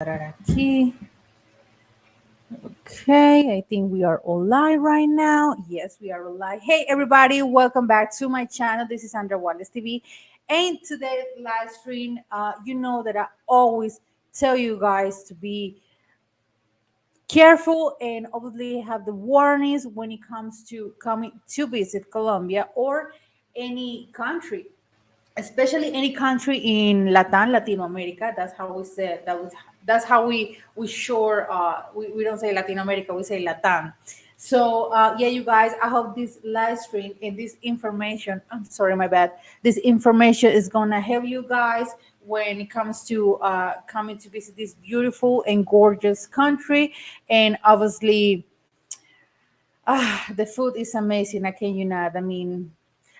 Aquí. Okay, I think we are all live right now. Yes, we are all live. Hey, everybody, welcome back to my channel. This is Andra Wallace TV. And today's live stream, you know that I always tell you guys to be careful and obviously have the warnings when it comes to coming to visit Colombia or any country, especially any country in Latin America. That's how we say that. That's how we sure we don't say Latin America. We say Latin. So yeah, you guys. I hope this live stream and this information. I'm sorry, my bad. This information is gonna help you guys when it comes to coming to visit this beautiful and gorgeous country, and obviously the food is amazing. I can you not. I mean,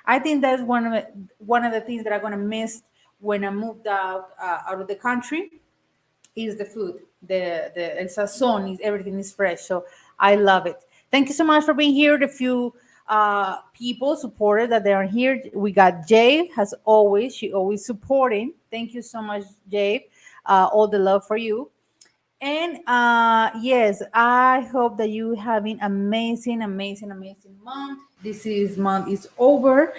I think that's one of the things that I'm gonna miss when I moved out of the country is the food. The el sazon is everything is fresh. So I love it. Thank you so much for being here. The few people supported that they are here. We got Jay as always. She always supporting. Thank you so much, Jay. All the love for you. And yes, I hope that you having amazing, amazing, amazing month. This is month is over,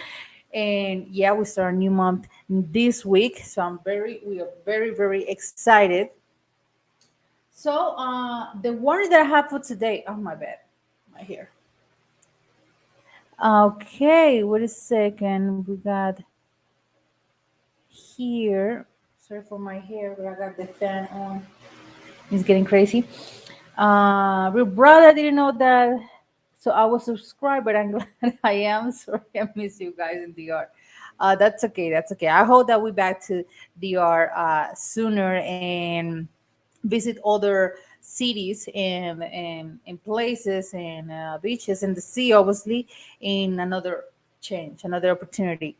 and yeah, we start a new month this week. So we are very, very excited. So the word that I have for today. Oh my bad, my hair. Okay, wait a second. We got here. Sorry for my hair, but I got the fan on. It's getting crazy. Real brother didn't know that, so I was subscribed, but I'm glad I am. Sorry, I miss you guys in DR. That's okay. That's okay. I hope that we back to DR sooner and visit other cities and places and beaches and the sea, obviously, in another change, another opportunity.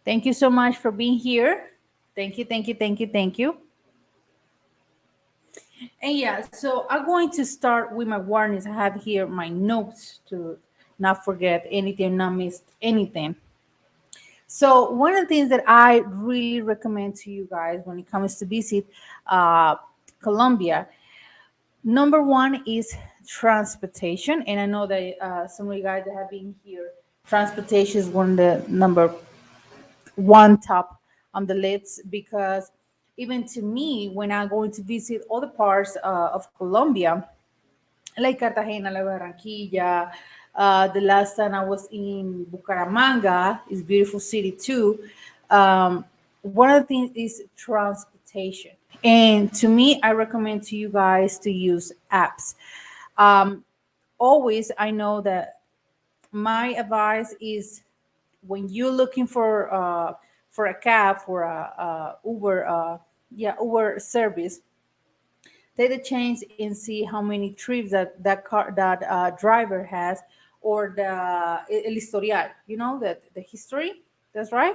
Thank you so much for being here. Thank you, thank you, thank you, thank you. And yeah, so I'm going to start with my warnings. I have here my notes to not forget anything, not miss anything. So one of the things that I really recommend to you guys when it comes to visit uh, Colombia, number one is transportation. And I know that some of you guys that have been here, transportation is one of the number one top on the list because even to me, when I'm going to visit other parts of Colombia, like Cartagena, like Barranquilla. The last time I was in Bucaramanga, is beautiful city too. One of the things is transportation, and to me, I recommend to you guys to use apps. Um, Always, I know that my advice is when you're looking for a cab for a Uber, yeah, Uber service, take the chance and see how many trips that driver has or the el historial, that the history. That's right.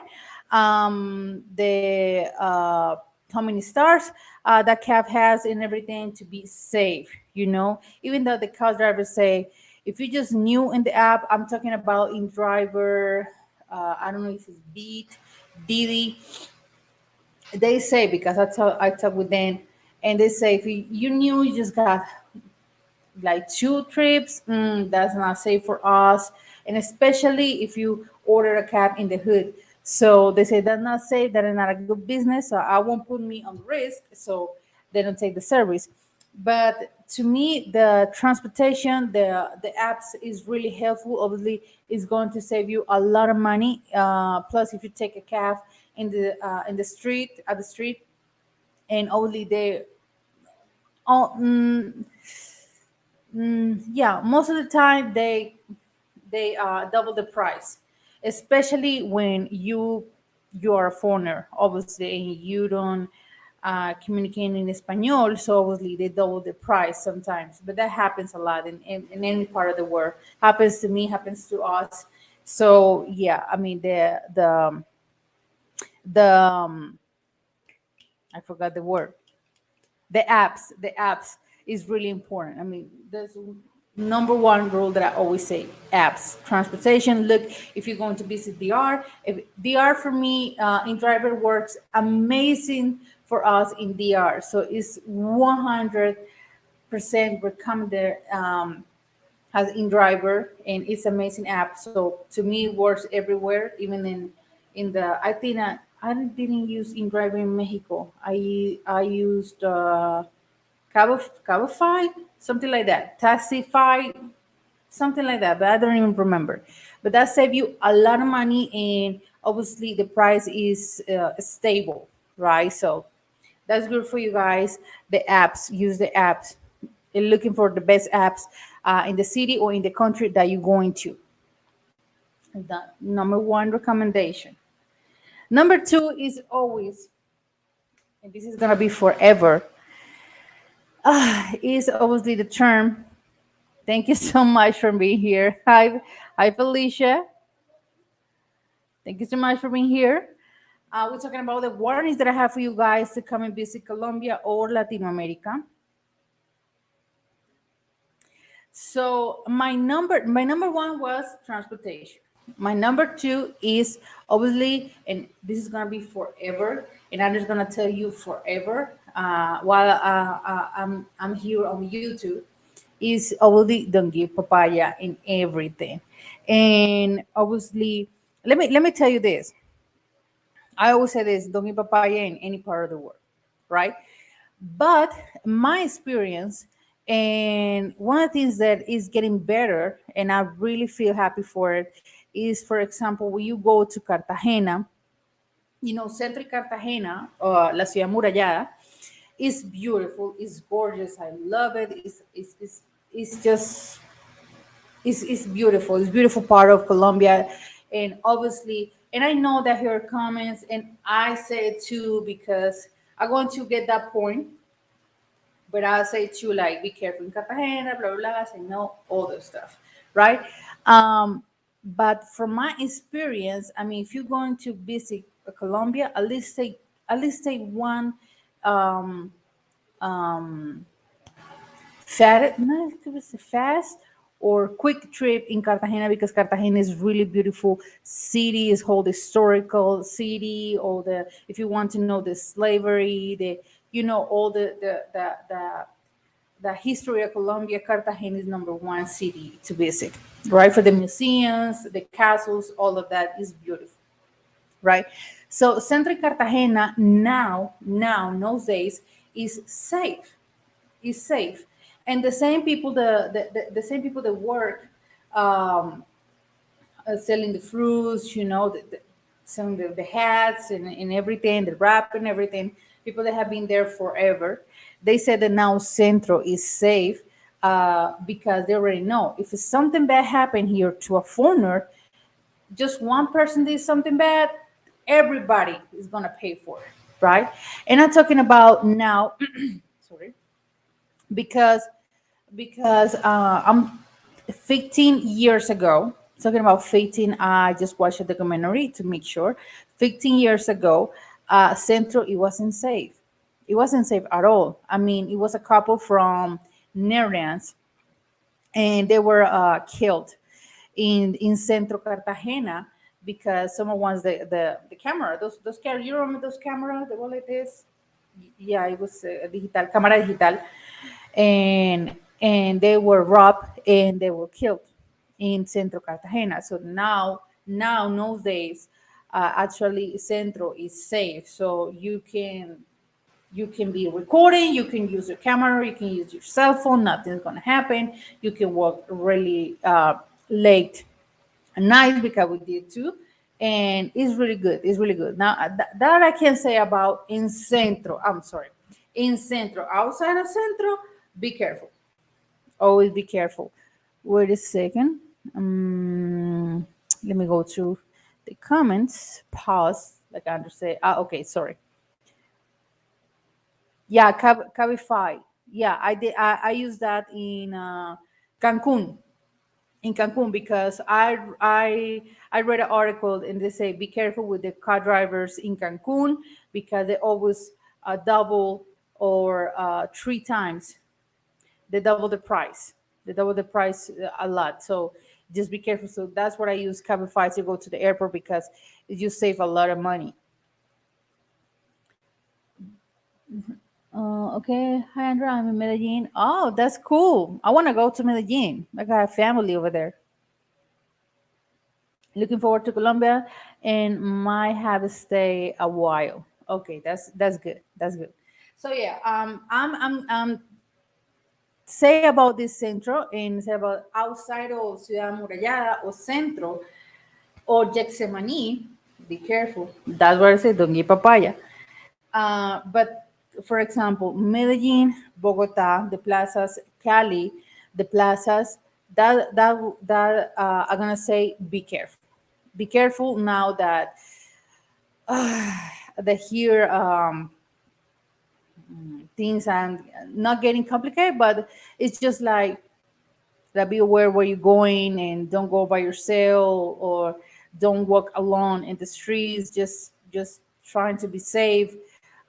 The how many stars that cab has and everything to be safe. Even though the car drivers say if you just new in the app, I'm talking about in driver. I don't know if it's Beat, Didi, they say because I talk with them, and they say if you knew you just got like two trips, that's not safe for us, and especially if you order a cab in the hood. So they say that's not safe. That is not a good business. So I won't put me on risk. So they don't take the service. But to me, the transportation, the apps is really helpful. Obviously, it's going to save you a lot of money. Plus, if you take a cab in the street at the street, and only they, oh, yeah, most of the time they double the price, especially when you are a foreigner, obviously, and you don't communicate in Espanol, so obviously they double the price sometimes. But that happens a lot in any part of the world. Happens to me, happens to us. So yeah, I mean the I forgot the word. The apps is really important. I mean, there's Number one rule that I always say: apps, transportation. Look, if you're going to visit DR, if DR for me in driver works amazing for us in DR, so it's 100% recommended. Has in driver, and it's amazing app. So to me, it works everywhere, even in the. I think I didn't use in driver in Mexico. I used Cabify, something like that, Taxify, something like that, but I don't even remember. But that save you a lot of money, and obviously the price is stable, right? So that's good for you guys. The apps, use the apps. You're looking for the best apps in the city or in the country that you're going to. The number one recommendation. Number two is always, and this is gonna be forever, is obviously the term. Thank you so much for being here. Hi, Felicia. Thank you so much for being here. We're talking about the warnings that I have for you guys to come and visit Colombia or Latin America. So my number one was transportation. My number two is obviously, and this is gonna be forever, and I'm just gonna tell you forever while I'm here on YouTube, is obviously don't give papaya in everything, and obviously let me tell you this. I always say this: don't give papaya in any part of the world, right? But my experience, and one of the things that is getting better, and I really feel happy for it, is, for example, when you go to Cartagena, Centro Cartagena, La Ciudad Murallada, is beautiful, it's gorgeous, I love it. It's just it's beautiful. It's beautiful part of Colombia, and obviously, and I know that here are comments, and I say it too because I'm going to get that point. But I'll say too, like, be careful in Cartagena, blah, blah, blah. I say no, all this stuff, right? But from my experience, I mean, if you're going to visit Colombia, at least take one um, um, fast or quick trip in Cartagena, because Cartagena is really beautiful city. Is whole historical city. All the, if you want to know the slavery, all the history of Colombia, Cartagena is number one city to visit, right? For the museums, the castles, all of that is beautiful, right? So Centro Cartagena now, in those days, is safe, and the same people, the same people that work um, selling the fruits, selling the hats and everything, the wrap and everything. People that have been there forever, they said that now Centro is safe because they already know if something bad happened here to a foreigner, just one person did something bad, everybody is gonna pay for it, right? And I'm talking about now, sorry, because I'm 15 years ago, talking about 15, I just watched a documentary to make sure. 15 years ago, Centro, it wasn't safe. It wasn't safe at all. I mean, it was a couple from Netherlands, and they were killed in Centro Cartagena because someone wants the camera. Those cameras, you remember those cameras? They were like this. Yeah, it was digital, cámara digital, and they were robbed and they were killed in Centro Cartagena. So now in those days, actually Centro is safe. So you can be recording, you can use your camera, you can use your cell phone, nothing's gonna happen. You can walk really late at night, because we did too, and it's really good. It's really good. Now that I can say about in Centro. I'm sorry, in Centro. Outside of Centro, be careful. Always be careful. Wait a second. Let me go through the comments. Pause. Like Andrew say. Okay. Sorry. Yeah, Cabify. Yeah, I did. I used that in Cancun. In Cancun, because I read an article and they say be careful with the car drivers in Cancun, because they always double or three times they double the price. They double the price a lot. So just be careful. So that's what I use Cabify to go to the airport because you save a lot of money. Okay, hi Andrea, I'm in Medellin. Oh, that's cool. I want to go to Medellin. I got a family over there. Looking forward to Colombia and might have to stay a while. Okay, that's good. That's good. So yeah, I'm say about this centro and say about outside of Ciudad Murallada or Centro or Getsemaní. Be careful. That's what I say. Don't get papaya. But for example, Medellin, Bogota, the plazas, Cali, the plazas. That I'm gonna say be careful. Be careful now that the here things are not getting complicated, but it's just like that. Be aware where you're going and don't go by yourself or don't walk alone in the streets. Just trying to be safe.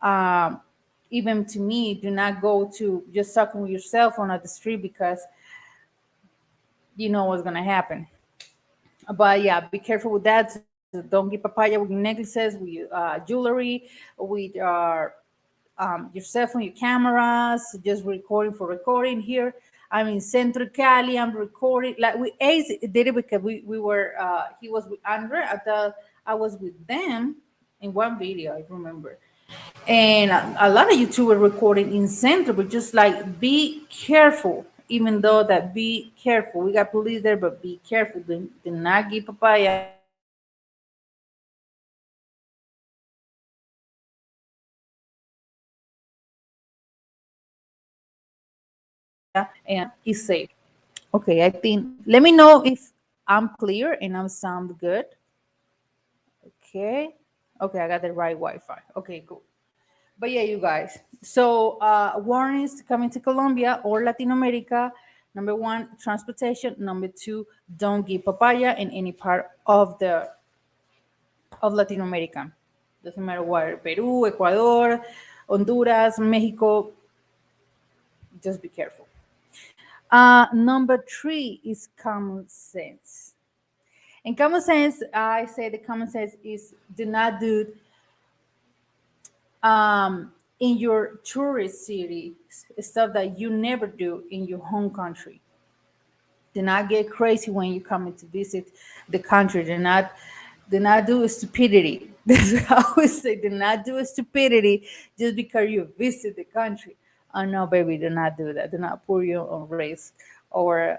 Um, Even to me, do not go to just talking with yourself on the street because you know what's gonna happen. But yeah, be careful with that. So don't get papaya with necklaces, with jewelry, with your cell phone, your cameras, just recording for recording here. I'm in Centro Cali. I'm recording. Like we Ace did it because we were he was with Andre. I thought I was with them in one video. I remember, and a lot of YouTubers recording in Centro, but just like be careful. Even though that be careful, we got police there, but be careful. Do not give papaya and is safe. Okay, I think. Let me know if I'm clear and I sound good. Okay. Okay, I got the right Wi-Fi. Okay, cool. But yeah, you guys. So warnings coming to Colombia or Latin America. Number one, transportation. Number two, don't give papaya in any part of Latin America. Doesn't matter where. Peru, Ecuador, Honduras, Mexico. Just be careful. Number three is common sense. In common sense, I say the common sense is do not do in your tourist city stuff that you never do in your home country. Do not get crazy when you're coming to visit the country. Do not do stupidity. That's what I always say. Do not do stupidity just because you visit the country. Oh no, baby, do not do that. Do not put your own race or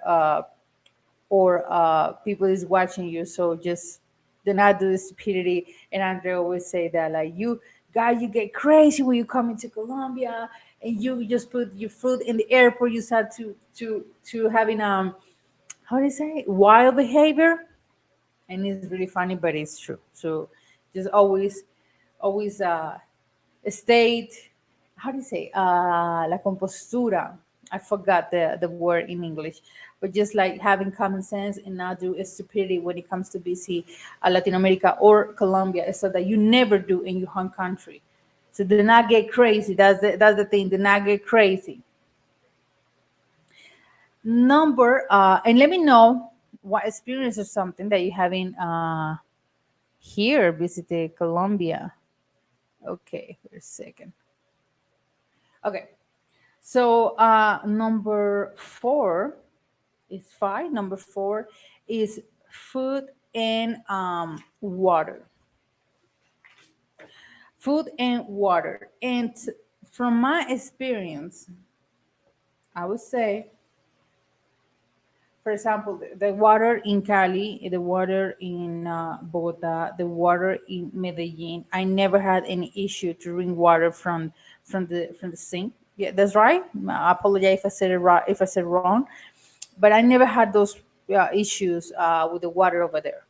people is watching you. So just do not do the stupidity. And Andre always say that like you guys, you get crazy when you come into Colombia and you just put your food in the airport. You start to having how do you say wild behavior, and it's really funny, but it's true. So just always state, how do you say, la compostura. I forgot the word in English, but just like having common sense and not do stupidity when it comes to BC, Latin America or Colombia, so that you never do in your home country. So do not get crazy. That's the thing. Do not get crazy. Number and let me know what experience or something that you having here visited Colombia. Okay, for a second. Okay, so number four is five. Number four is food and water. Food and water. And from my experience, I would say, for example, the water in Cali, the water in Bogota, the water in Medellin. I never had any issue to drink water from the sink. Yeah, that's right. I apologize if I said it right, if I said wrong, but I never had those issues with the water over there.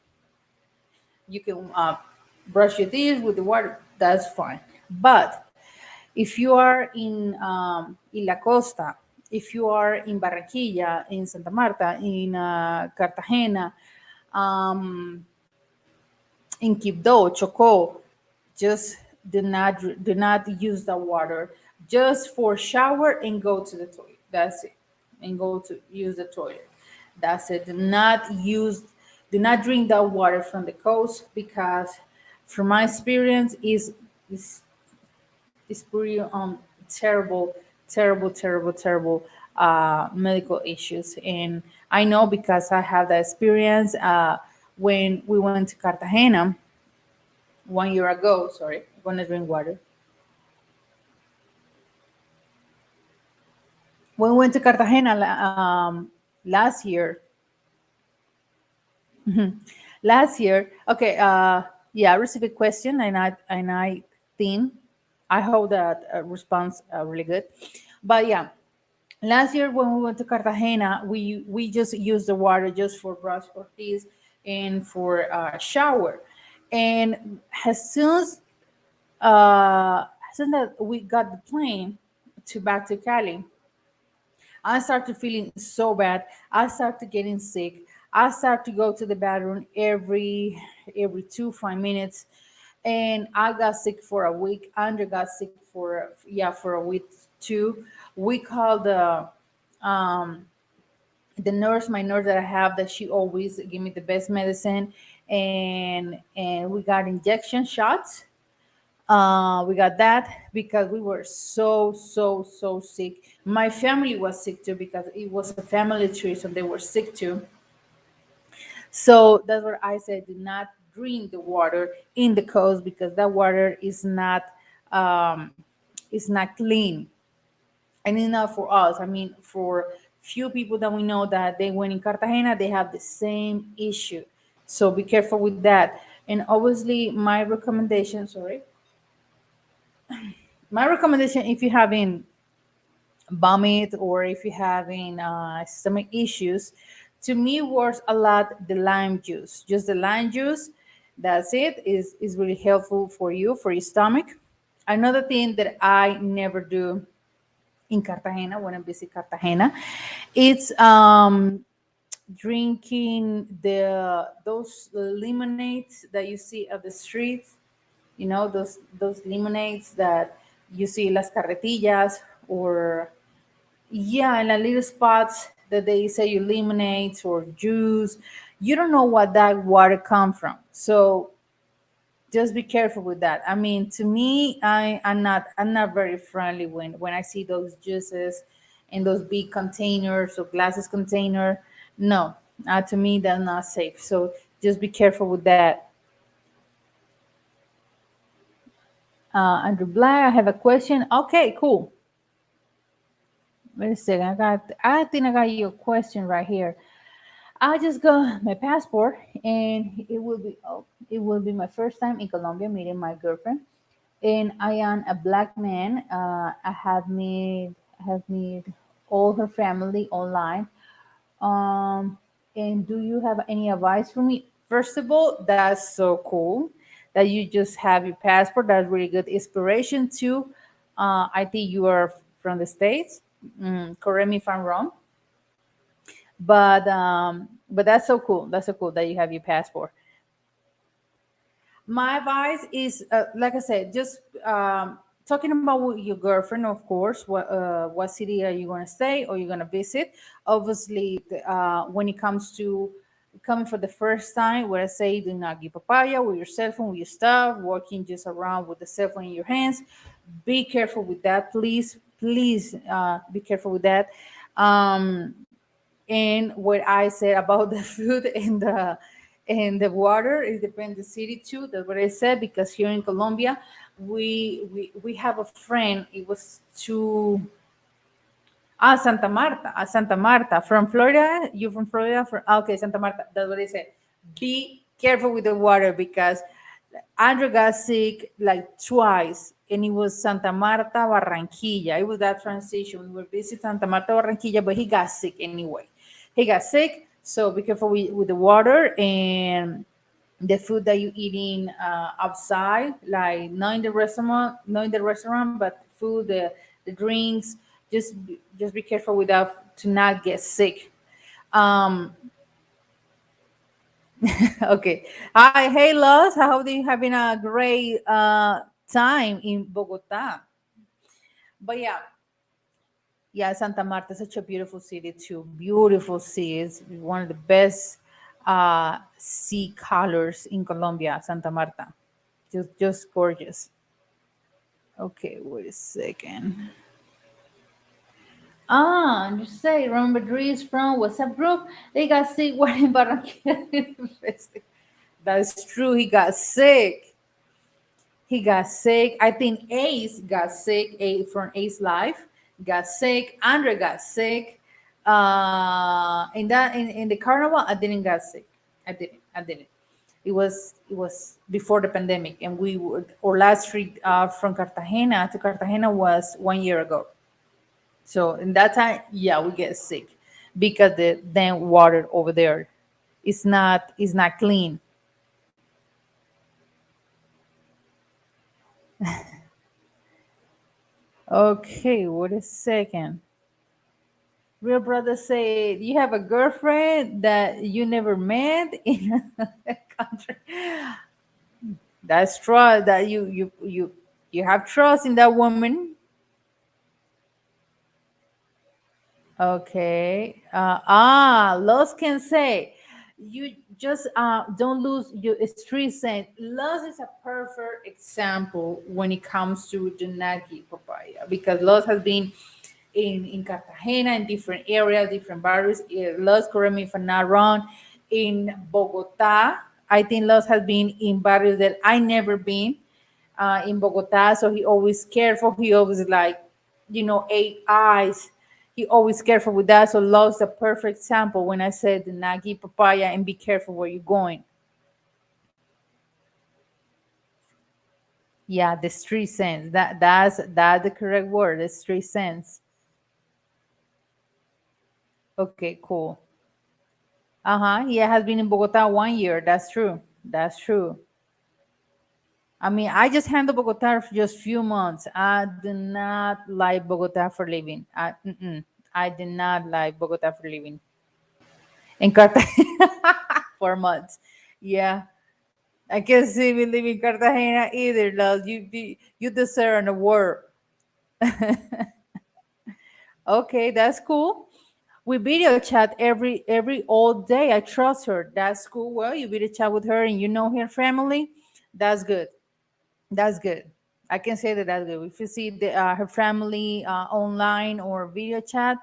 You can brush your teeth with the water. That's fine. But if you are in La Costa, if you are in Barranquilla, in Santa Marta, in Cartagena, um, in Quibdó, Chocó, just do not use the water just for shower and go to the toilet. That's it. and go to use the toilet. That's it. Do not drink that water from the coast because, from my experience, is pretty terrible, terrible, terrible, terrible medical issues. And I know because I have that experience when we went to Cartagena 1 year ago. Sorry, I'm gonna drink water. When we went to Cartagena last year, last year, okay, yeah, I received a question, and I think I hope that response really good. But yeah, last year when we went to Cartagena, we just used the water just for brush for teeth and for shower. And as soon as we got the plane to back to Cali, I started feeling so bad. I started getting sick. I started to go to the bathroom every 2 5 minutes, and I got sick for a week. Andrew got sick for a week too. We called the nurse, my nurse that I have, that she always give me the best medicine, and we got injection shots. We got that because we were so sick. My family was sick too because it was a family tree, so they were sick too. So that's what I said. Do not drink the water in the coast because that water um, is not clean, and it's not for us. I mean, for few people that we know that they went in Cartagena, they have the same issue. So be careful with that. And obviously, my recommendation, if you having vomit or if you're having stomach issues, to me works a lot the lime juice. Just the lime juice, that's it, is really helpful for you, for your stomach. Another thing that I never do in Cartagena when I visit Cartagena, it's drinking those lemonades that you see at the streets. You know, those lemonades that you see las carretillas, or yeah, in the little spots that they say you lemonades or juice. You don't know what that water come from, so just be careful with that. I mean, to me, I'm not very friendly when I see those juices in those big containers or glasses container. No, to me that's not safe. So just be careful with that. Andrew Black, I have a question. Okay, cool. Wait a second. I think I got your question right here. I just got my passport, and it will be my first time in Colombia meeting my girlfriend. And I am a black man. I have met all her family online. Um, and do you have any advice for me? First of all, that's so cool that you just have your passport. That's really good inspiration too. I think you are from the States. Correct me if I'm wrong, but that's so cool. That's so cool that you have your passport. My advice is, like I said, just talking about with your girlfriend, of course. What city are you going to stay or you're going to visit? Obviously, when it comes to coming for the first time, where I say do not give papaya with your cell phone, with your stuff, walking just around with the cell phone in your hands. Be careful with that, please. Please be careful with that. Um, and what I said about the food and the water, it depends the city too. That's what I said, because here in Colombia, we have a friend. It was to Santa Marta from Florida. You from Florida? Okay, Santa Marta. That's what I said. Be careful with the water because Andrew got sick like twice, and it was Santa Marta, Barranquilla. It was that transition. We were visiting Santa Marta, Barranquilla, but he got sick anyway. He got sick, so be careful with the water and the food that you eating outside, like not in the restaurant, but food, the drinks. Just be careful with that to not get sick. Um, okay. Hi, hey, Los. I hope that you're having a great time in Bogota. But yeah, Yeah, Santa Marta is such a beautiful city too. Beautiful city. It's one of the best sea colors in Colombia, Santa Marta. Just gorgeous. Okay, wait a second. Ah, you say remember Dries from WhatsApp group? They got sick while in Barranquilla. That's true. He got sick. He got sick. I think Ace got sick. Ace from Ace Life got sick. Andre got sick. In the carnival, I didn't get sick. I didn't. It was before the pandemic, and we would our last trip from Cartagena to Cartagena was 1 year ago. So in that time, yeah, we get sick because the then water over there is not clean. Okay, wait a second. Real brother say you have a girlfriend that you never met in a country. That's trust that you have trust in that woman. Okay. Los can say you just don't lose your street sense. Los is a perfect example when it comes to the Nagi papaya because Los has been in Cartagena in different areas, different barrios. Los, correct me if I'm not wrong. In Bogota, I think Los has been in barrios that I never been in Bogota. So he always careful. He always like, eight eyes. He always careful with that. So love's the perfect example when I said the Nagi papaya and be careful where you're going. Yeah, the street sense. That's the correct word. The street sense. Okay, cool. Uh-huh. Yeah, has been in Bogota 1 year. That's true. That's true. I mean, I just handled Bogota for just few months. I do not like Bogota for living. I did not like Bogota for living. In Cartagena 4 months. Yeah, I can't see me live in Cartagena either, love. You deserve an award. Okay, that's cool. We video chat every all day. I trust her. That's cool. Well, you video chat with her and you know her family. That's good. That's good. I can say that that's good. If you see her family online or video chat,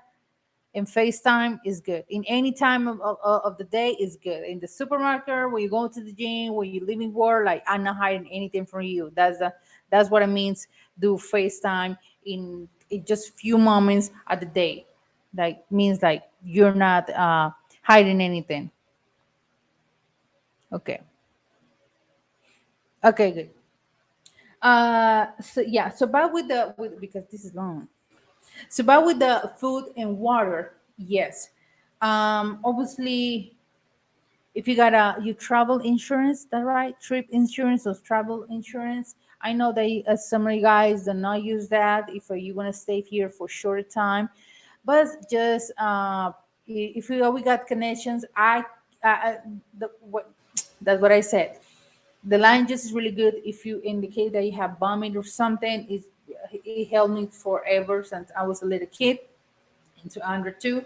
and FaceTime is good. In any time of the day is good. In the supermarket, when you go to the gym, when you leaving work, like I'm not hiding anything from you. That's what it means. Do FaceTime in just few moments of the day. Like means like you're not hiding anything. Okay. Okay, good. So yeah, so but with the with because this is long. So but with the food and water, yes. Obviously if you got a you travel insurance, that right? Trip insurance or travel insurance. I know that some of you guys do not use that if you want to stay here for short time, but just if we got connections, what that's what I said. The line just is really good if you indicate that you have vomit or something. It helped me forever since I was a little kid into under two.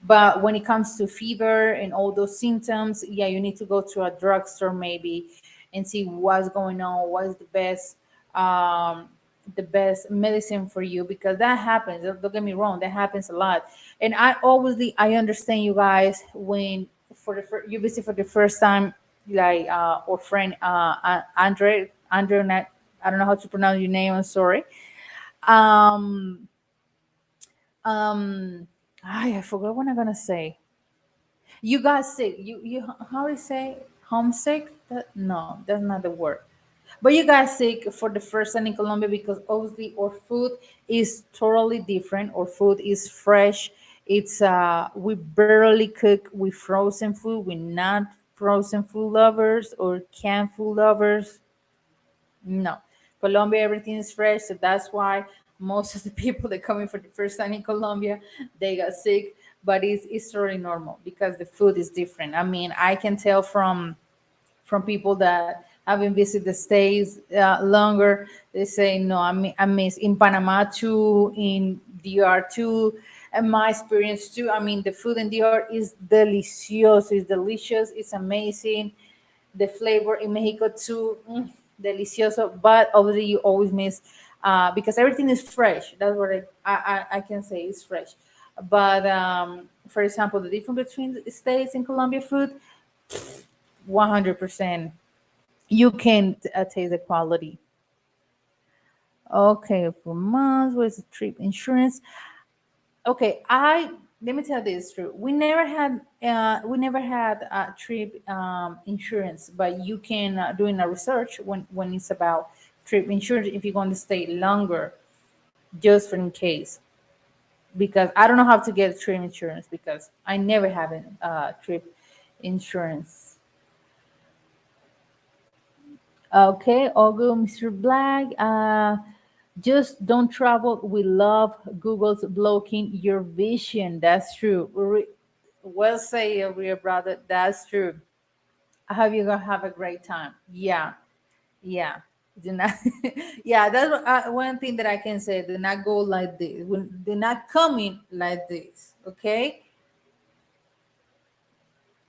But when it comes to fever and all those symptoms, yeah, you need to go to a drugstore maybe and see what's going on, what is um, the best medicine for you because that happens. Don't get me wrong, that happens a lot. And I understand you guys when you visit for the first time, like or friend Andre, not, I don't know how to pronounce your name. I'm sorry. Um, I forgot what I'm gonna say. You got sick. You how do you say homesick? No, that's not the word. But you got sick for the first time in Colombia because obviously our food is totally different. Our food is fresh. It's we barely cook with frozen food. We're not frozen food lovers or canned food lovers. No, Colombia, everything is fresh, so that's why most of the people that coming for the first time in Colombia, they got sick. But it's totally normal because the food is different. I mean, I can tell from people that haven't visited the states longer. They say no. I miss in Panama too. In DR too, and my experience too. I mean, the food in DR is delicious. It's delicious. It's amazing. The flavor in Mexico too, delicioso. But obviously, you always miss because everything is fresh. That's what I can say is fresh. But for example, the difference between the states and Colombia food, 100%. You can taste the quality. Okay, for months, where's the trip insurance? Okay, I let me tell this true. We never had a trip insurance, but you can doing a research when it's about trip insurance if you're going to stay longer, just for in case. Because I don't know how to get trip insurance because I never have a trip insurance. Okay, all good, Mr. Black. Just don't travel. We love Google's blocking your vision. That's true. Well say, real brother. That's true. I hope you're gonna have a great time. Yeah, yeah. Do not. Yeah, that's one thing that I can say. Do not go like this. Do not come in like this. Okay.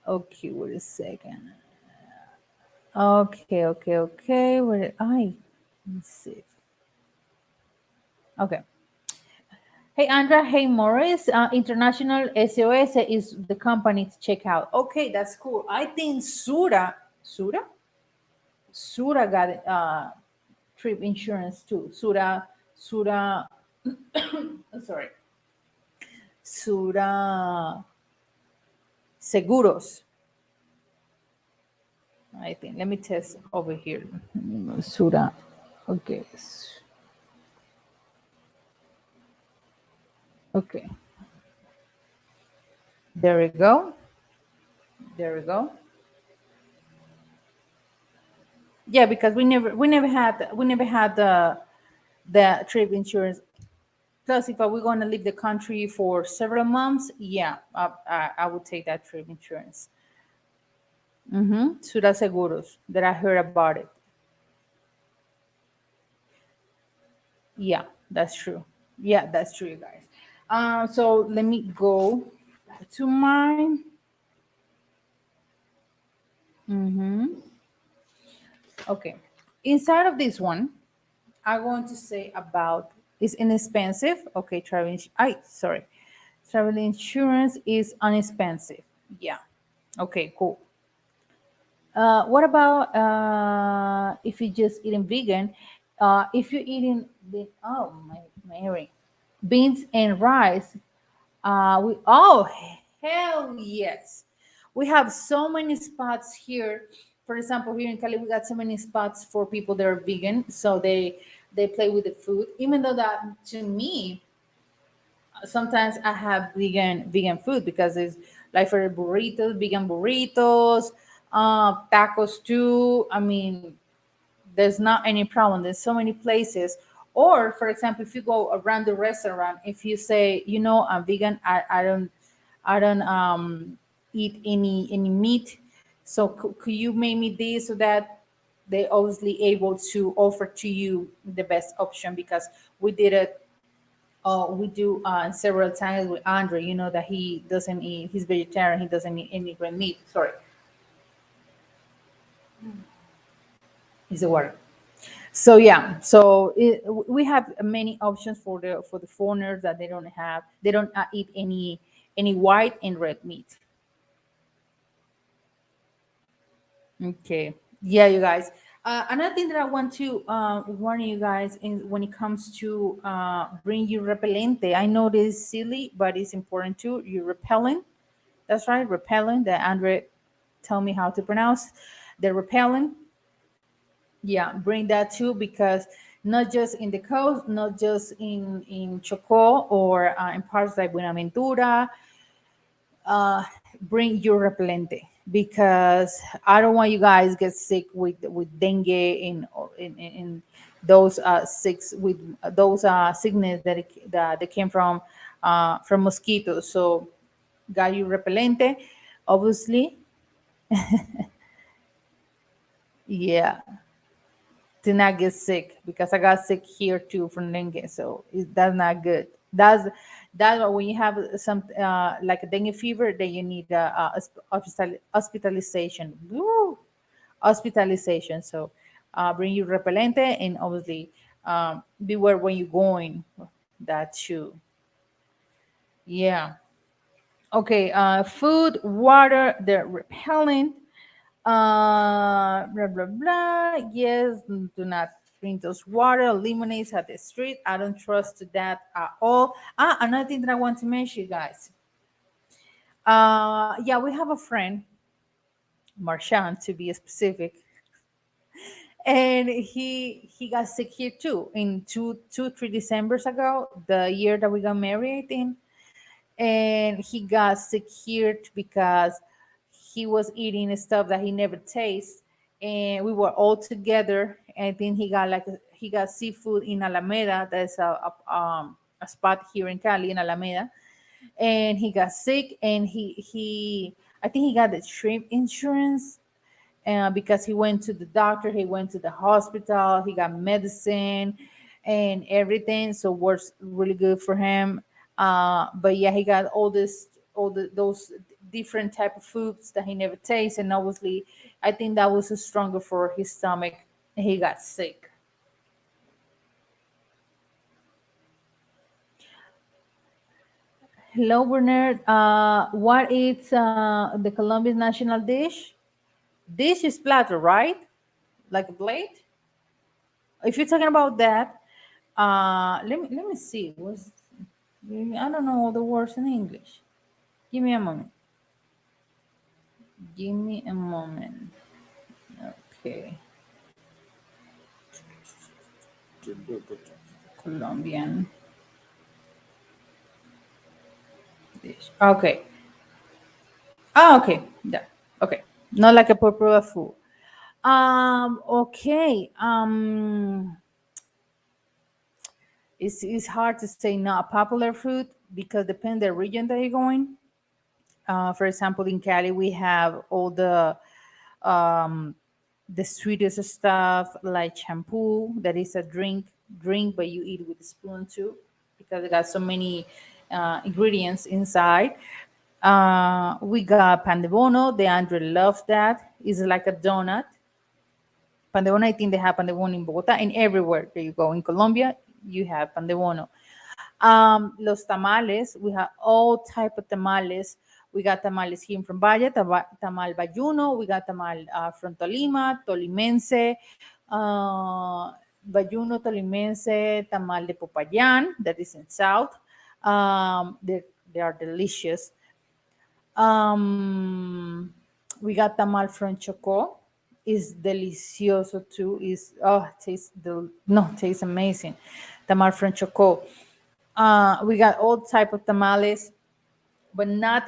Okay. Wait a second. Okay. Okay. Okay. Where did I? Let's see. Okay. Hey Andra, hey Morris, International SOS is the company to check out. Okay, that's cool. I think Sura got trip insurance too. Sura, sorry, Sura Seguros. I think. Let me test over here. Sura. Okay. Okay. There we go. There we go. Yeah, because we never had the trip insurance. Plus, if I were going to leave the country for several months, yeah, I would take that trip insurance. Sura Seguros, that I heard about it. Yeah, that's true. Yeah, that's true, you guys. So let me go to mine. Okay. Inside of this one, I want to say about is inexpensive. Okay, sorry. Travel insurance is inexpensive. Yeah. Okay, cool. What about if you're just eating vegan? If you're eating oh my hearing, beans and rice, hell yes, we have so many spots here. For example, here in Cali, we got so many spots for people that are vegan, so they play with the food. Even though that to me sometimes I have vegan food because it's like for burritos, vegan burritos, tacos too. I mean, there's not any problem. There's so many places. Or for example, if you go around the restaurant, if you say, I'm vegan, I don't eat any meat. So could you make me this so that they obviously able to offer to you the best option because we did it we do several times with Andre. You know that he doesn't eat. He's vegetarian. He doesn't eat any red meat. Sorry, it's the water. So yeah, we have many options for the foreigners that they don't have. They don't eat any white and red meat. Okay. Yeah, you guys. Another thing that I want to warn you guys in when it comes to bring you repellente. I know this is silly, but it's important too. You repellent. That's right, repellent. That Andre tell me how to pronounce the repellent. Yeah, bring that too because not just in the coast, not just in Chocó or in parts like Buenaventura, bring your repellente because I don't want you guys get sick with dengue in those six with those sickness that they came from mosquitoes. So got you repellente, obviously. Yeah, to not get sick because I got sick here too from dengue, so that's not good. That's when you have some like a dengue fever, then you need hospitalization. Woo! Hospitalization. So bring your repellente, and obviously beware when you're going. That too. Yeah. Okay. Food, water, the repellent. Blah blah blah. Yes, do not drink those water lemonades at the street. I don't trust that at all. Another thing that I want to mention, guys. Yeah, we have a friend, Marchand, to be specific, and he got sick here too in 3 Decembers ago, the year that we got married, I think. And he got sick here because he was eating stuff that he never tastes, and we were all together. And then he got seafood in Alameda. There's a spot here in Cali in Alameda, and he got sick. And he I think he got the shrimp insurance, because he went to the doctor, he went to the hospital, he got medicine and everything. So works really good for him. But yeah, he got those different type of foods that he never tastes, and obviously, I think that was stronger for his stomach. And he got sick. Hello, Bernard. What is the Colombian national dish? Dish is platter, right? Like a plate. If you're talking about that, let me see. I don't know all the words in English. Give me a moment. Give me a moment. Okay. Colombian dish. Okay. Oh, okay. Yeah. Okay. Not like a popular food. Okay. It's hard to say not popular food because depend the region that you're going. For example, in Cali, we have all um, the sweetest stuff like shampoo, that is a drink, but you eat with a spoon too, because it got so many ingredients inside. We got pan de bono. The Andre loves that. It's like a donut. Pan de bono, I think they have pan de bono in Bogota and everywhere that you go. In Colombia, you have pan de bono. Los tamales, we have all type of tamales. We got tamales here from Valle, tamal bayuno. We got tamal from Tolima, tolimense, bayuno, tolimense, tamal de Popayan, that is in South. They are delicious. Um, we got tamal from Choco. Is delicioso too. Is tastes amazing. Tamal from Choco. We got all type of tamales, but not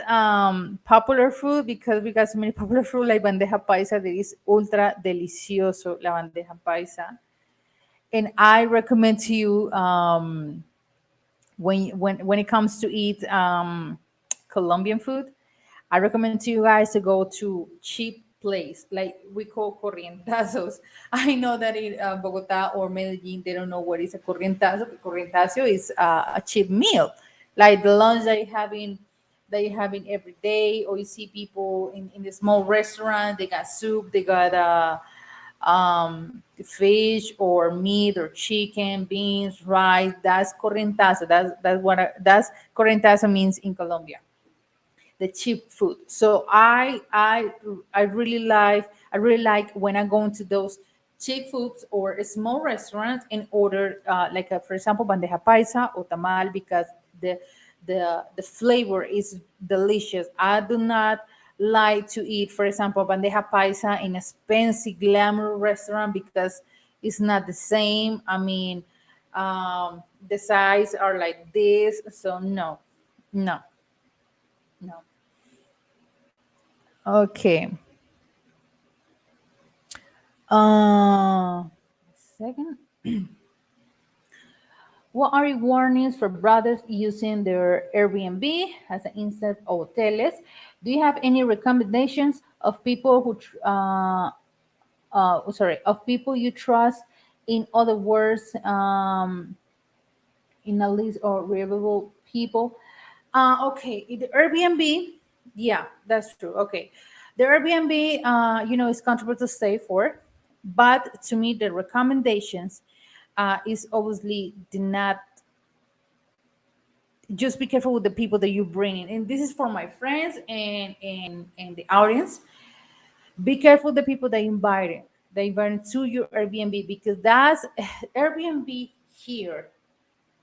popular food, because we got so many popular food like bandeja paisa that is ultra delicioso, la bandeja paisa. And I recommend to you, when it comes to eat Colombian food, I recommend to you guys to go to cheap place like we call corrientazos. I know that in Bogota or Medellin they don't know what is a corrientazo. Corrientazo is a cheap meal, like the lunch that you having every day, or you see people in the small restaurant. They got soup, they got fish or meat or chicken, beans, rice. That's corrientazo. That's corrientazo means in Colombia, the cheap food. So I really like when I go into those cheap foods or small restaurants and order like for example bandeja paisa or tamal, because the the flavor is delicious. I do not like to eat, for example, bandeja paisa in a expensive glamour restaurant because it's not the same. I mean, the size are like this, so no, no, no. Okay. Second. What are your warnings for brothers using their Airbnb as an instead of hotels? Do you have any recommendations of people of people you trust? In other words, in a list of reliable people. Okay, the Airbnb, yeah, that's true. Okay, the Airbnb, is comfortable to stay for, but to me, the recommendations is obviously do not just be careful with the people that you bring in, and this is for my friends and the audience. Be careful the people that invite to your Airbnb, because that's Airbnb here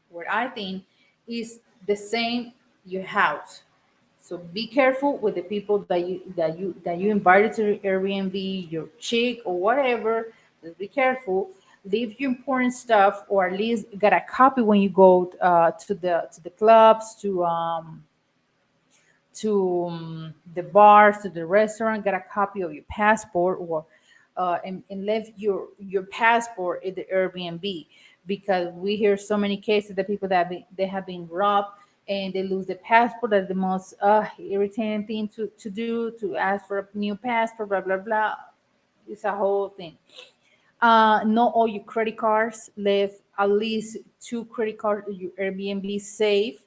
where I think is the same your house. So be careful with the people that you invited to your Airbnb, your chick or whatever. Just be careful. Leave your important stuff, or at least get a copy when you go to the clubs, to the bars, to the restaurant. Get a copy of your passport, or and leave your passport at the Airbnb, because we hear so many cases that people they have been robbed and they lose the passport. That's the most irritating thing to do, to ask for a new passport, blah blah blah. It's a whole thing. Not all your credit cards. Leave at least two credit cards in your Airbnb safe.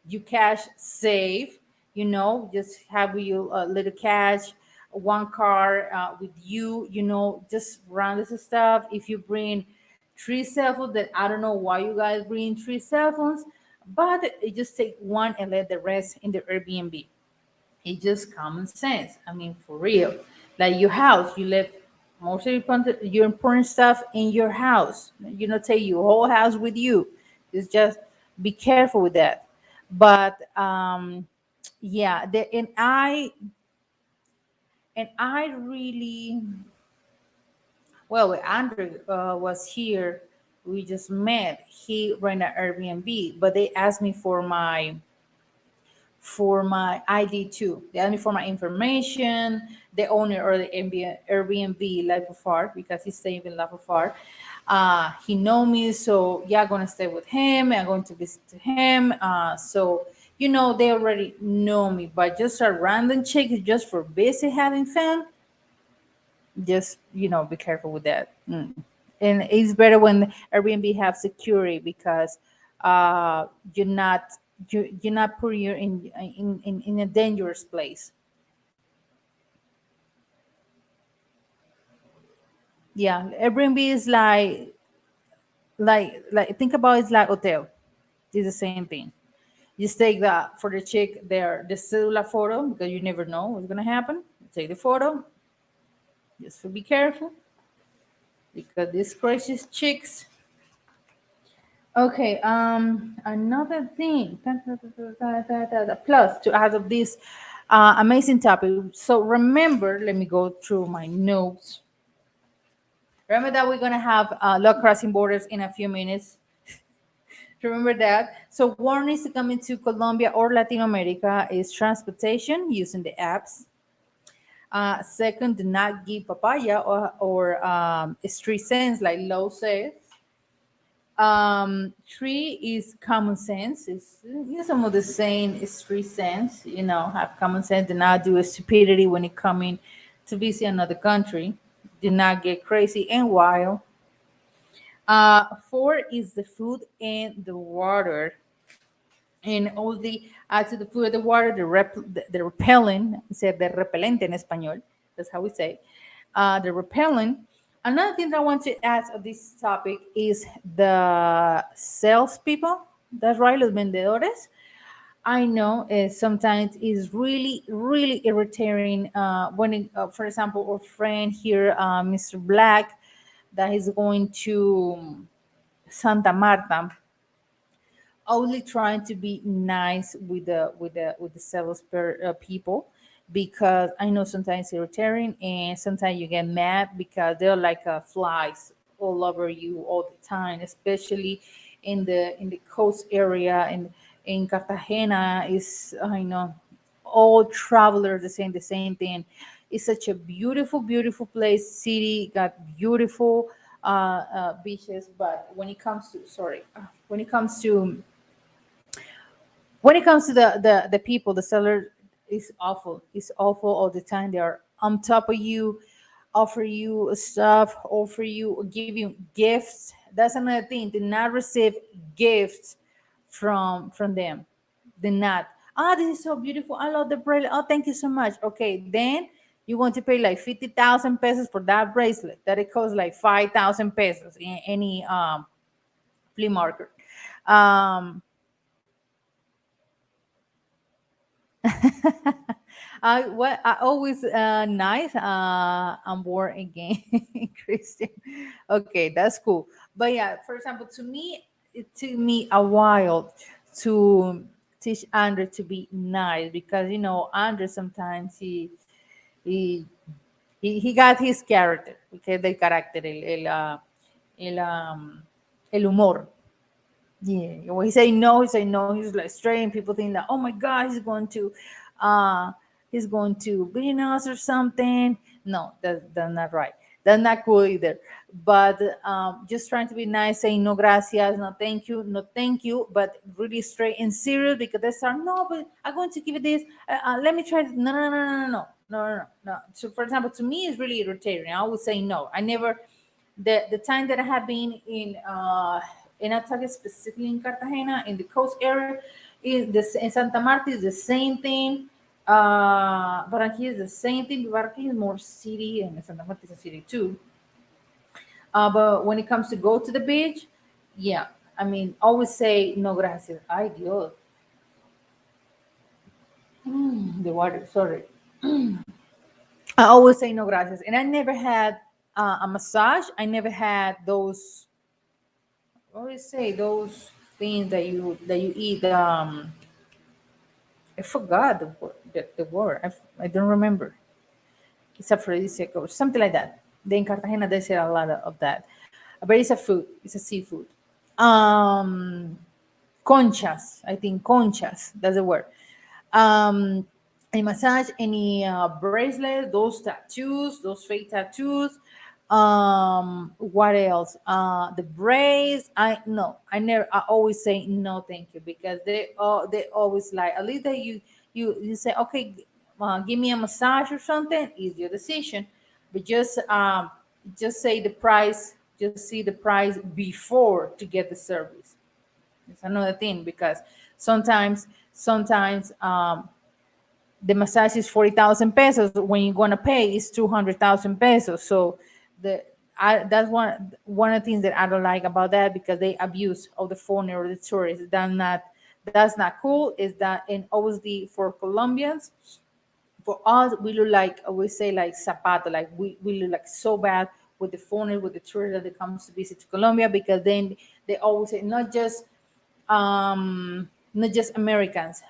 You cash safe. Just have you a little cash, one card with you. Just run this stuff. If you bring three cell phones, that I don't know why you guys bring three cell phones, but it just take one and let the rest in the Airbnb. It's just common sense. I mean, for real. Like your house, you live most of your important stuff in your house. You not take your whole house with you. It's just be careful with that. But yeah, and I really, well, when Andrew was here, we just met. He ran an Airbnb, but they asked me for my ID too. They asked me for my information, the owner or the Airbnb life of art, because he's staying in life of art. He know me, so yeah, I'm gonna stay with him. I'm going to visit to him. So they already know me, but just a random check just for visit having fun. Just be careful with that. And it's better when Airbnb have security, because you're not you're not putting you in a dangerous place. Yeah, Airbnb is like think about it's like hotel. It's the same thing. Just take that for the chick there, the cellular photo, because you never know what's gonna happen. Take the photo, just to be careful, because these crazy chicks. Okay, another thing, plus to add of this amazing topic. So remember, let me go through my notes. Remember that we're gonna have law crossing borders in a few minutes. Remember that. So warnings to come into Colombia or Latin America is transportation using the apps. Second, do not give papaya or street sense, like Low says. Three is common sense. It's some of the same street sense. Have common sense. Do not do a stupidity when it coming to visit another country. Do not get crazy and wild. Four is the food and the water. And all the to the food and the water, the repellent, said the repelente en español. That's how we say. The repellent. Another thing that I want to add of this topic is the salespeople. That's right, los vendedores. I know sometimes it's really, really irritating for example, our friend here, Mr. Black, that is going to Santa Marta, only trying to be nice with the sales people, because I know sometimes you're irritating and sometimes you get mad because they're like flies all over you all the time, especially in the coast area, and in Cartagena is, I know, all travelers are saying the same thing. It's such a beautiful, beautiful place, city, got beautiful beaches, but when it comes to the people, the seller is awful. It's awful all the time. They are on top of you, offer you stuff, offer you, give you gifts. That's another thing. Do not receive gifts from them. The knot. Ah, this is so beautiful. I love the bracelet. Oh, thank you so much. Okay, then you want to pay like 50,000 pesos for that bracelet that it costs like 5,000 pesos in any flea market. Um, I always nice. I'm born again, Christian. Okay, that's cool. But yeah, for example, to me, it took me a while to teach Andrew to be nice because Andrew sometimes he he got his character, okay, del carácter, el, el humor. Yeah, when he say no, he say no. He's like straight, and people think that, oh my God, uh, he's going to beat us or something. No, that's not right. That's not cool either. But just trying to be nice, saying no gracias, no thank you, no thank you, but really straight and serious because they start, no, but I'm going to give it this. Let me try. No, no, no, no, no, no, no, no, no. So, for example, to me, it's really irritating. I would say no. I never the time that I have been in Ataque, specifically in Cartagena, in the coast area, is this in Santa Marta is the same thing. Barranquilla is the same thing. Barranquilla is more city, and Santa Marta is a city too. But when it comes to go to the beach, yeah, I mean, always say no gracias. Ay Dios, the water. Sorry, I always say no gracias, and I never had a massage. I never had those what do you say those things that you eat I forgot the word. I don't remember. It's aphrodisiac or something like that. Then in Cartagena they sell a lot of that, but it's a food. It's a seafood. um Conchas, I think conchas, that's the word. um any massage, any bracelet, those tattoos, those fake tattoos. What else? The braids. I no, I never. I always say no, thank you, because they always like, at least that you say, okay, give me a massage or something. Is your decision, but just say the price. Just see the price before to get the service. It's another thing because sometimes the massage is 40,000 pesos. When you're gonna pay is 200,000 pesos. So that's one of the things that I don't like about that, because they abuse of the foreigner or the tourists. That's not cool. Is that, and obviously for Colombians, for us, we look like, we say like zapato, like we look like so bad with the foreigners, with the tourists that comes to visit to Colombia, because then they always say not just Americans,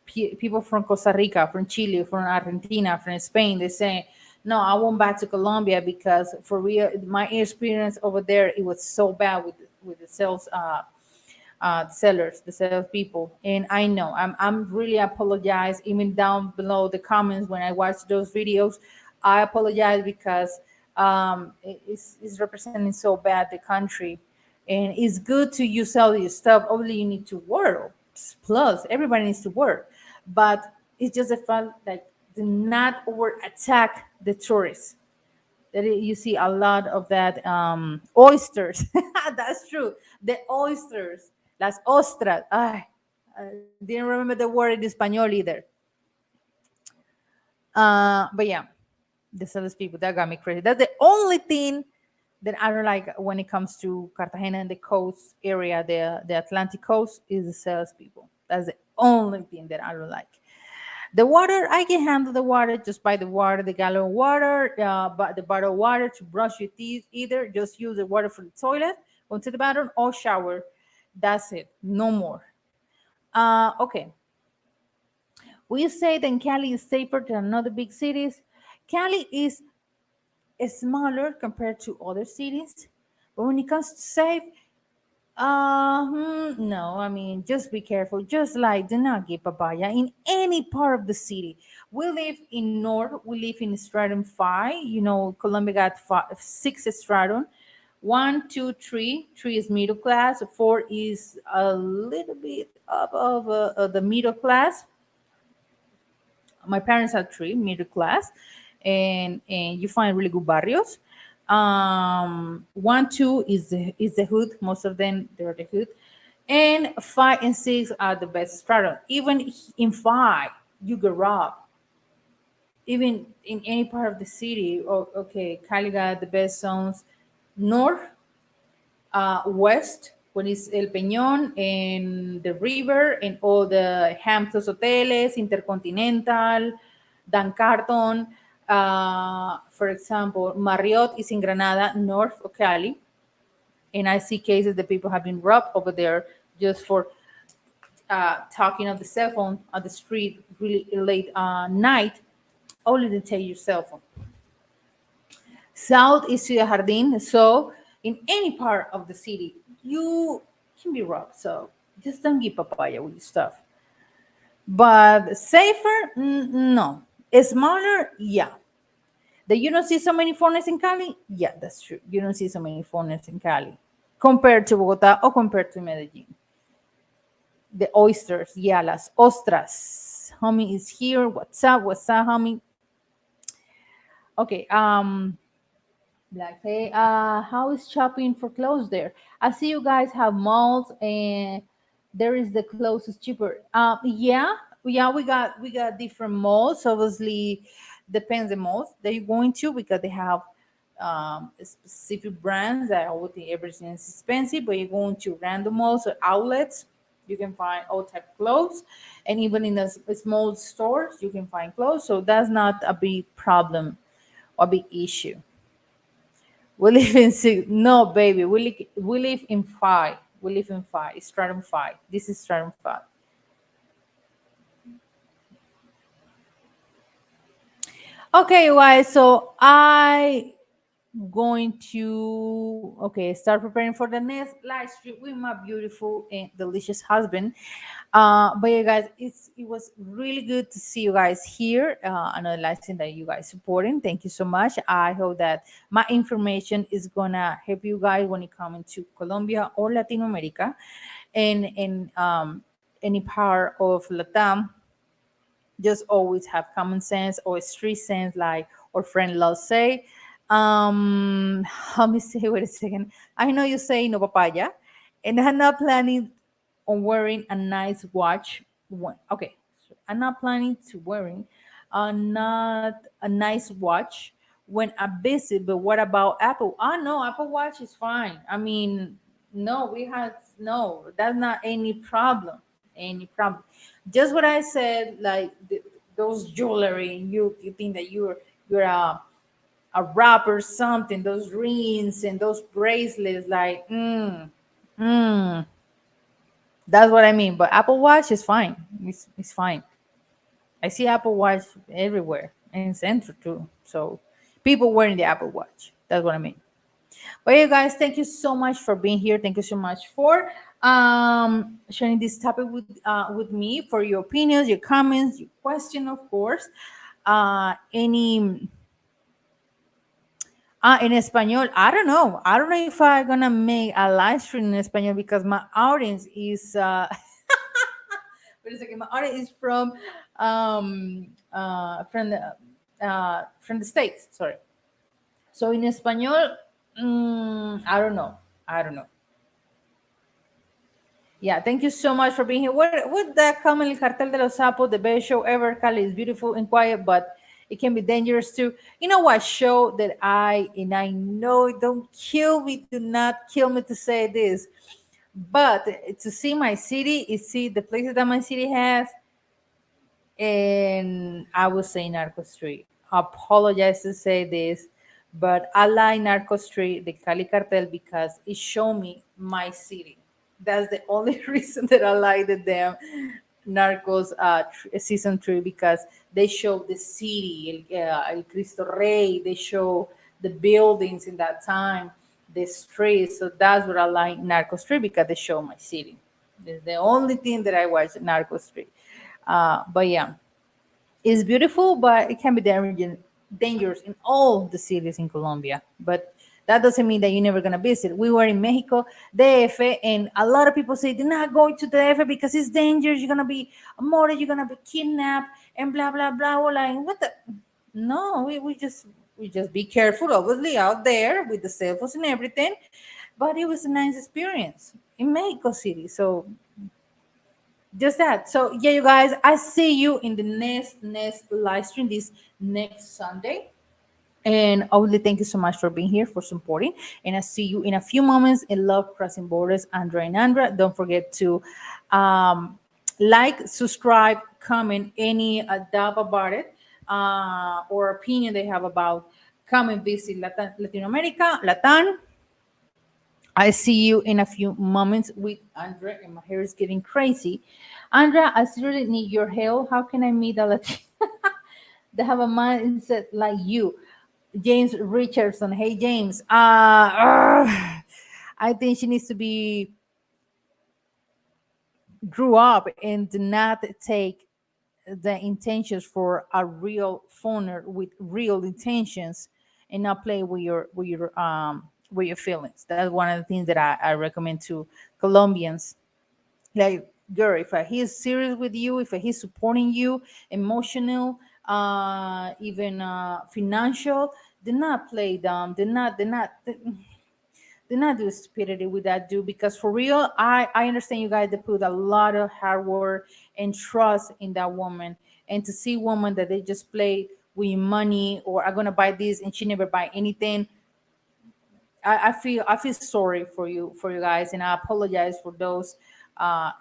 people from Costa Rica, from Chile, from Argentina, from Spain. They say, no, I won't back to Colombia because for real, my experience over there, it was so bad with the sales. The sales people. And I know I'm really apologize, even down below the comments when I watch those videos. I apologize because it's representing so bad the country, and it's good to you sell your stuff. Obviously, you need to work. Plus, everybody needs to work, but it's just a fact that do not over attack the tourists. You see a lot of that oysters. That's true. The oysters, las ostras. I didn't remember the word in español either. But yeah, the sellers people that got me crazy. That's the only thing that I don't like when it comes to Cartagena and the coast area, the Atlantic coast, is the salespeople. That's the only thing that I don't like. The water, I can handle the water. Just buy the water, the gallon of water, but the bottle of water to brush your teeth. Either just use the water for the toilet, go to the bathroom, or shower. That's it. No more. Okay. We say that Cali is safer than other big cities. Cali is smaller compared to other cities, but when it comes to safe, no, I mean, just be careful. Just like, do not get papaya in any part of the city. We live in North, we live in Stratum 5. Colombia got six stratum. One, two, three. Three is middle class. Four is a little bit above the middle class. My parents are three, middle class, and you find really good barrios. One, two is the hood. Most of them they're the hood. And 5 and 6 are the best stratum. Even in 5, you get robbed. Even in any part of the city. Oh, okay, Cali got the best zones. North, west, when it's El Peñón and the river and all the Hamptons hoteles, Intercontinental, Dan Carton. For example, Marriott is in Granada, north of Cali. And I see cases that people have been robbed over there just for talking on the cell phone on the street really late night, only to take your cell phone. South is Ciudad Jardín, so in any part of the city, you can be robbed. So just don't get papaya with your stuff. But safer, no. Smaller, yeah. That you don't see so many foreigners in Cali? Yeah, that's true. You don't see so many foreigners in Cali compared to Bogota or compared to Medellin. The oysters, yeah, las ostras. Homie is here. What's up, homie? Okay, Black Hey, how is shopping for clothes there? I see you guys have malls and there is the closest cheaper. Yeah, we got different malls. Obviously, depends the malls that you're going to because they have specific brands that I would think everything is expensive. But you're going to random malls or outlets, you can find all type of clothes, and even in the small stores, you can find clothes. So that's not a big problem or big issue. We live in six. No, baby. We live in 5. We live in 5. It's stratum 5. This is stratum 5. Okay, guys. So I going to start preparing for the next live stream with my beautiful and delicious husband. But yeah, guys, it was really good to see you guys here. Another live stream that you guys supporting. Thank you so much. I hope that my information is gonna help you guys when it comes to Colombia or Latin America, and any part of Latam. Just always have common sense or street sense, like our friend Love say. Let me say, wait a second. I know you say no papaya, and I'm not planning on wearing a nice watch. Okay, so I'm not planning to wearing not a nice watch when I visit. But what about Apple? Oh no, Apple Watch is fine. I mean, no, we had no. That's not any problem. Any problem. Just what I said, like those jewelry. You think that you're a rapper, something. Those rings and those bracelets, like mm, that's what I mean. But Apple Watch is fine. It's fine. I see Apple Watch everywhere and in center too. So people wearing the Apple Watch. That's what I mean. But you guys, thank you so much for being here. Thank you so much for sharing this topic with me, for your opinions, your comments, your question, of course. Any in Espanol, I don't know. I don't know if I'm gonna make a live stream in Espanol because my audience is wait a second, my audience is from the States, sorry. So in Espanol, I don't know. I don't know. Yeah, thank you so much for being here. What would that come El Cartel de los Sapos, the best show ever? Cali is beautiful and quiet, but it can be dangerous too. You know what show that I know, don't kill me, do not kill me to say this, but to see my city, is see the places that my city has, and I would say Narco Street. I apologize to say this, but I like Narco Street, the Cali Cartel, because it showed me my city. That's the only reason that I like the damn Narcos season 3, because they show the city, El Cristo Rey. They show the buildings in that time, the streets. So that's what I like Narco Street, because they show my city. It's the only thing that I watch Narco Street. But yeah, it's beautiful, but it can be dangerous in all the cities in Colombia. But that doesn't mean that you're never gonna visit. We were in Mexico, DF, and a lot of people say, "Do not go to DF because it's dangerous. You're gonna be murdered. You're gonna be kidnapped, and blah blah blah." We're like, what the? No, we just be careful, obviously, out there with the cell phones and everything. But it was a nice experience. in Mexico City. So just that. So yeah, you guys, I see you in the next live stream this next Sunday. And Audley, thank you so much for being here, for supporting. And I see you in a few moments in Love Crossing Borders, Andra and Andra. Don't forget to like, subscribe, comment any doubt about it, or opinion they have about come and visit Latin America, Latin. I see you in a few moments with Andra, and my hair is getting crazy. Andra, I seriously need your help. How can I meet a Latin that have a mindset like you? James Richardson. Hey, James. I think she needs to be grew up and do not take the intentions for a real phoner with real intentions, and not play with your feelings. That's one of the things that I recommend to Colombians. Like, girl, if he's serious with you, if he's supporting you, emotional, even financial, do not play dumb. Do not do stupidity with that dude, because for real, I understand you guys that put a lot of hard work and trust in that woman, and to see woman that they just play with money, or are gonna buy this and she never buy anything. I feel sorry for you guys, and I apologize for those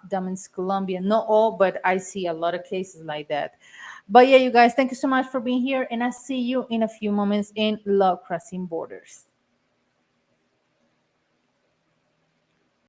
them in Colombia. Not all, but I see a lot of cases like that. But yeah, you guys, thank you so much for being here, and I see you in a few moments in Love Crossing Borders.